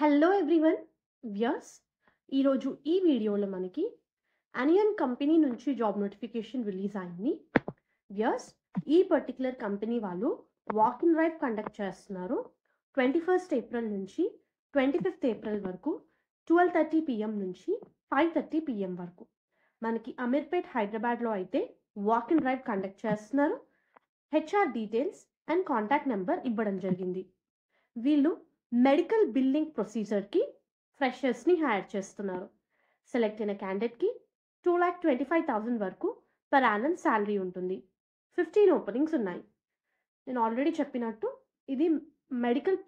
Hello everyone viewers ఈరోజు ఈ వీడియోలో మనకి అనియన్ కంపెనీ నుంచి జాబ్ నోటిఫికేషన్ రిలీజ్ అయింది. వ్యూయర్స్ ఈ పర్టికులర్ కంపెనీ వాళ్ళు వాక్ ఇన్ డ్రైవ్ కండక్ట్ చేస్తున్నారు. 21st ఏప్రిల్ నుంచి 25th ఏప్రిల్ వరకు 12:30 PM నుంచి 5:30 PM వరకు మనకి అమీర్పేట్ హైదరాబాద్లో అయితే వాక్ ఇన్ డ్రైవ్ కండక్ట్ చేస్తున్నారు. HR details and contact number ఇవ్వడం జరిగింది. వీళ్ళు మెడికల్ బిల్లింగ్ ప్రొసీజర్కి ఫ్రెషర్స్ని హైర్ చేస్తున్నారు. సెలెక్ట్ అయిన క్యాండిడేట్కి 2,25,000 వరకు పర్ యానం శాలరీ ఉంటుంది. 15 ఓపెనింగ్స్ ఉన్నాయి. నేను ఆల్రెడీ చెప్పినట్టు ఇది మెడికల్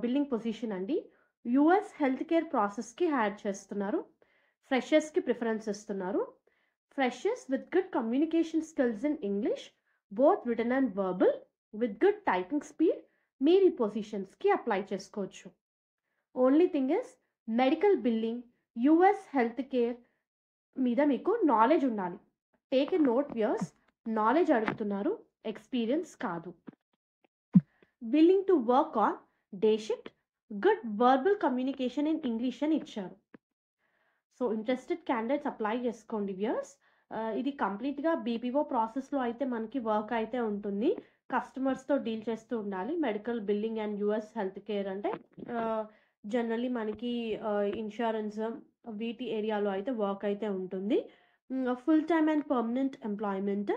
బిల్లింగ్ పొజిషన్ అండి. యుఎస్ హెల్త్ కేర్ ప్రాసెస్కి హైర్ చేస్తున్నారు. ఫ్రెషర్స్కి ప్రిఫరెన్స్ ఇస్తున్నారు. Freshers with good communication skills in English both written and verbal with good typing speed మీరు ఈ పొజిషన్స్కి అప్లై చేసుకోవచ్చు. Only thing is medical billing US health care మీద మీకు నాలెడ్జ్ ఉండాలి. Take a note viewers, knowledge అడుగుతున్నారు, experience కాదు. Willing to work on day shift, good verbal communication in English అని ఇచ్చారు. సో ఇంట్రెస్టెడ్ క్యాండిడేట్స్ అప్లై చేసుకోండి viewers. ఇది కంప్లీట్గా బీపీఓ ప్రాసెస్లో అయితే మనకి వర్క్ అయితే ఉంటుంది. కస్టమర్స్తో డీల్ చేస్తూ ఉండాలి. Medical billing and US health care అంటే జనరల్లీ మనకి ఇన్సూరెన్స్ వీటి ఏరియాలో అయితే వర్క్ అయితే ఉంటుంది. Full time and permanent employment.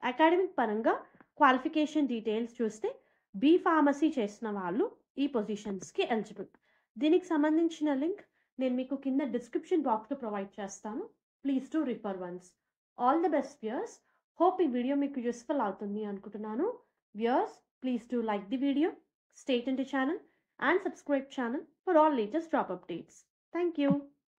Academic పరంగా క్వాలిఫికేషన్ డీటెయిల్స్ చూస్తే బీ ఫార్మసీ చేసిన వాళ్ళు ఈ పొజిషన్స్కి ఎలిజిబుల్. దీనికి సంబంధించిన లింక్ నేను మీకు కింద డిస్క్రిప్షన్ బాక్స్లో ప్రొవైడ్ చేస్తాను. Please to refer once. All the best viewers. Hope ఈ వీడియో మీకు యూస్ఫుల్ అవుతుంది అనుకుంటున్నాను. Viewers, please do like the video, stay tuned to channel and subscribe channel for all latest job updates. Thank you.